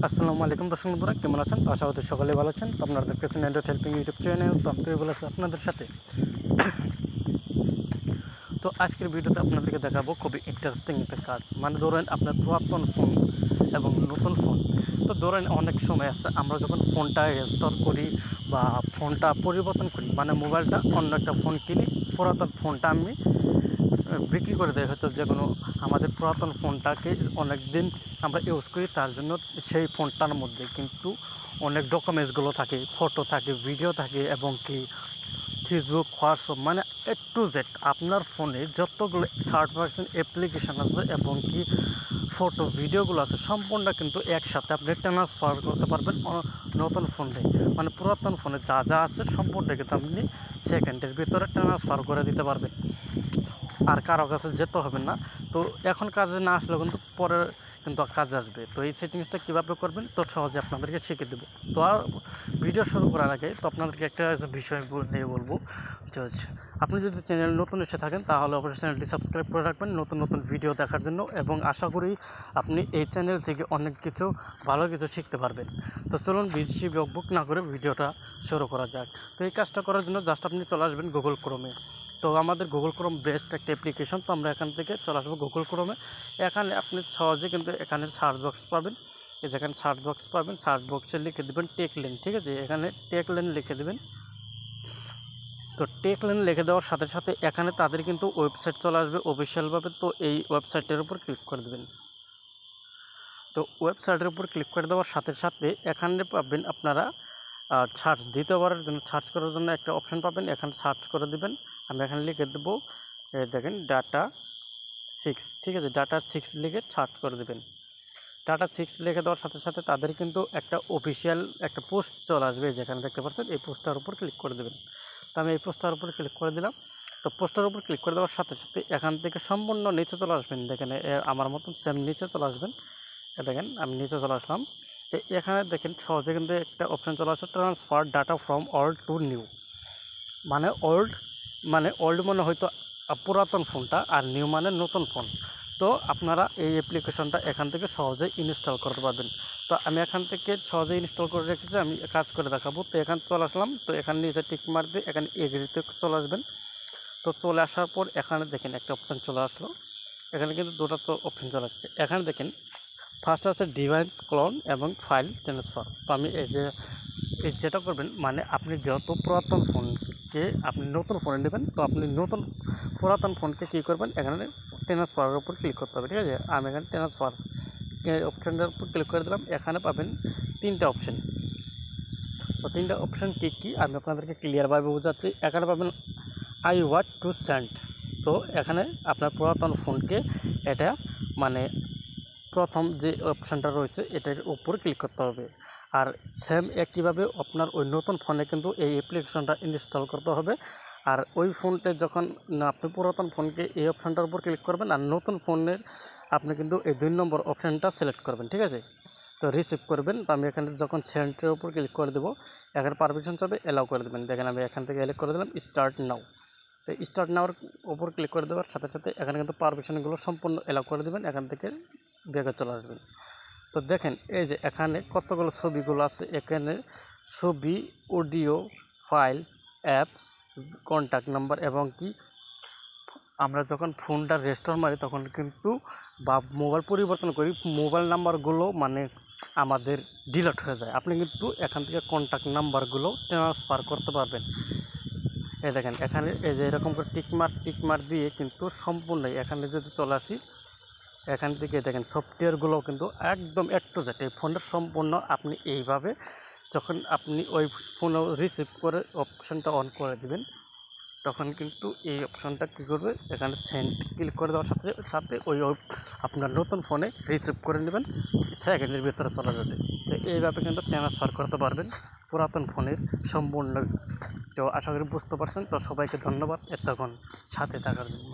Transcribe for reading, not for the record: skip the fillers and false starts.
আসসালামু আলাইকুম দর্শক বন্ধুরা, কেমন আছেন? তো আশা করি সকলে ভালো আছেন। তো আপনারা দেখতেছেন অ্যান্ড্রয়েড হেল্পিং ইউটিউব চ্যানেল। তো আমি বলেছি আপনাদের সাথে। তো আজকের ভিডিওতে আপনাদেরকে দেখাবো খুবই ইন্টারেস্টিং একটা কাজ। মানে ধরেন আপনার পুরাতন ফোন এবং নতুন ফোন। তো ধরেন অনেক সময় আছে আমরা যখন ফোনটা রেস্টোর করি বা ফোনটা পরিবর্তন করি, মানে মোবাইলটা অন্য একটা ফোন কিনি, পুরাতন ফোনটা আমি বিক্রি করে দেয়। হয়তো যে কোনো আমাদের পুরাতন ফোনটাকে অনেক দিন আমরা ইউজ করি, তার জন্য সেই ফোনটার মধ্যে কিন্তু অনেক ডকুমেন্টসগুলো থাকে, ফটো থাকে, ভিডিও থাকে এবং কি ফেসবুক, হোয়াটসঅ্যাপ, মানে এ টু জেড আপনার ফোনে যতগুলো থার্ড পার্সন অ্যাপ্লিকেশান আছে এবং কি ফটো ভিডিওগুলো আছে সম্পূর্ণ কিন্তু একসাথে আপনি ট্রান্সফার করতে পারবেন নতুন ফোনে। মানে পুরাতন ফোনে যা যা আছে সম্পূর্ণ কিন্তু আপনি সেকেন্ডের ভিতরে ট্রান্সফার করে দিতে পারবেন, আর কারো কাছে যেতে হবে না। তো এখন কাজে না আসলেও কিন্তু পরে কিন্তু কাজে আসবে। তো এই সেটিংসটা কীভাবে করবেন তো সহজে আপনাদেরকে শিখে দেবো। তো আর ভিডিও শুরু করার আগে তো আপনাদেরকে একটা বিষয় নিয়ে বলবো যে আপনি যদি চ্যানেল নতুন এসে থাকেন তাহলে অবশ্যই চ্যানেলটি সাবস্ক্রাইব করে রাখবেন নতুন নতুন ভিডিও দেখার জন্য, এবং আশা করি আপনি এই চ্যানেল থেকে অনেক কিছু ভালো কিছু শিখতে পারবেন। তো চলুন বেশি বকবক না করে ভিডিওটা শুরু করা যাক। তো এই কাজটা করার জন্য জাস্ট আপনি চলে আসবেন গুগল ক্রোমে। তো আমাদের গুগল ক্রোম বেস্ট একটা অ্যাপ্লিকেশন। তো আমরা এখান থেকে চলে আসবো গুগল ক্রোমে। এখানে আপনি সহজে কিন্তু এখানে সার্চ বক্স পাবেন। এই যেখানে সার্চ বক্স পাবেন, সার্চ বক্সে লিখে দেবেন টেকলেন। ঠিক আছে, এখানে টেকলেন লিখে দেবেন। তো টেকলেন লিখে দেওয়ার সাথে সাথে এখানে তাদের কিন্তু ওয়েবসাইট চলে আসবে অফিসিয়ালভাবে। তো এই ওয়েবসাইটের উপর ক্লিক করে দেবেন। তো ওয়েবসাইটের উপর ক্লিক করে দেওয়ার সাথে সাথে এখানে পাবেন আপনারা সার্চ দ্বিতীয়বারের জন্য সার্চ করার জন্য একটা অপশন পাবেন। এখানে সার্চ করে দেবেন। আমি এখানে লিখে দেবো দেখেন ডাটা 6। ঠিক আছে, ডাটা 6 লিখে সার্চ করে দেবেন। ডাটা 6 লিখে দেওয়ার সাথে সাথে তাদের কিন্তু একটা অফিসিয়াল একটা পোস্ট চলে আসবে, যেখানে দেখতে পাচ্ছেন এই পোস্টটার উপর ক্লিক করে দেবেন। তো আমি এই পোস্টটার উপর ক্লিক করে দিলাম। তো পোস্টার উপর ক্লিক করে দেওয়ার সাথে সাথে এখান থেকে সম্পূর্ণ নিচে চলে আসবেন। দেখেন আমার মতন সেম নিচে চলে আসবেন। দেখেন আমি নিচে চলে আসলাম। এখানে দেখেন সহজে কিন্তু একটা অপশান চলে আসে, transfer data from old two new. মানে ওল্ড মানে হয়তো পুরাতন ফোনটা, আর নিউ মানে নতুন ফোন। তো আপনারা এই অ্যাপ্লিকেশনটা এখান থেকে সহজেই ইনস্টল করতে পারবেন। তো আমি এখান থেকে সহজে ইনস্টল করে রেখেছি, আমি কাজ করে দেখাবো। তো এখানে চলে আসলাম। তো এখানে নিচে টিক মার দিয়ে এখানে এগ্রিতে চলে আসবেন। তো চলে আসার পর এখানে দেখেন একটা অপশান চলে আসলো। এখানে কিন্তু দুটো অপশান চলে আসছে। এখানে দেখেন ফার্স্ট আছে ডিভাইস ক্লোন এবং ফাইল ট্রান্সফার। তো আমি এই যেটা করবেন, মানে আপনি যত পুরাতন ফোনকে আপনি নতুন ফোনে নেবেন, তো আপনি নতুন পুরাতন ফোনকে কী করবেন, এখানে ট্রান্সফারের উপর ক্লিক করতে হবে। ঠিক আছে, আমি এখানে ট্রান্সফার অপশানটার উপর ক্লিক করে দিলাম। এখানে পাবেন তিনটা অপশান। তো তিনটা অপশান কী কী আমি আপনাদেরকে ক্লিয়ারভাবে বোঝাচ্ছি। এখানে পাবেন আই ওয়ান্ট টু সেন্ড। তো এখানে আপনার পুরাতন ফোনকে এটা মানে প্রথম যে অপশানটা রয়েছে এটার উপর ক্লিক করতে হবে। আর সেম একইভাবে আপনার ওই নতুন ফোনে কিন্তু এই অ্যাপ্লিকেশনটা ইনস্টল করতে হবে। আর ওই ফোনটা যখন আপনি পুরাতন ফোনকে এই অপশানটার উপর ক্লিক করবেন, আর নতুন ফোনের আপনি কিন্তু এই 2 নম্বর অপশানটা সিলেক্ট করবেন। ঠিক আছে, তো রিসিভ করবেন। তো আমি এখানে যখন সেন্টের উপর ক্লিক করে দেবো, এখানে পারমিশন চাবে, অ্যালাউ করে দেবেন। দেখেন আমি এখান থেকে এলাও করে দিলাম স্টার্ট নাও। তো স্টার্ট নাওয়ার উপর ক্লিক করে দেওয়ার সাথে সাথে এখানে কিন্তু পারমিশনগুলো সম্পূর্ণ অ্যালাউ করে দেবেন। এখান থেকে ব্যাগে চলে আসবেন। তো দেখেন এই যে এখানে কতগুলো ছবিগুলো আছে। এখানে ছবি, audio, file, apps, contact number, এবং কি আমরা যখন ফোনটা রেস্টোর মারি তখন কিন্তু বা মোবাইল পরিবর্তন করি, মোবাইল নাম্বারগুলো মানে আমাদের ডিলিট হয়ে যায়। আপনি কিন্তু এখান থেকে কন্ট্যাক্ট নাম্বারগুলো ট্রান্সফার করতে পারবেন। এই দেখেন এখানে এই যে এরকম করে টিকমার দিয়ে কিন্তু সম্পূর্ণ এখানে যদি চলে আসি, এখান থেকে দেখেন সফটওয়্যারগুলো কিন্তু একদম টু জেড এই ফোনের সম্পূর্ণ আপনি এইভাবে যখন আপনি ওই ফোন রিসিভ করে অপশানটা অন করে দিবেন, তখন কিন্তু এই অপশানটা কী করবে, এখানে সেন্ড ক্লিক করে দেওয়ার সাথে সাথে ওই আপনার নতুন ফোনে রিসিভ করে নেবেন, সেকেন্ডের ভিতরে চলে যাবে। তো এইভাবে কিন্তু ট্রান্সফার করতে পারবেন পুরাতন ফোনের সম্পূর্ণ। তো আশা করি বুঝতে পারছেন। তো সবাইকে ধন্যবাদ এতক্ষণ সাথে থাকার জন্য।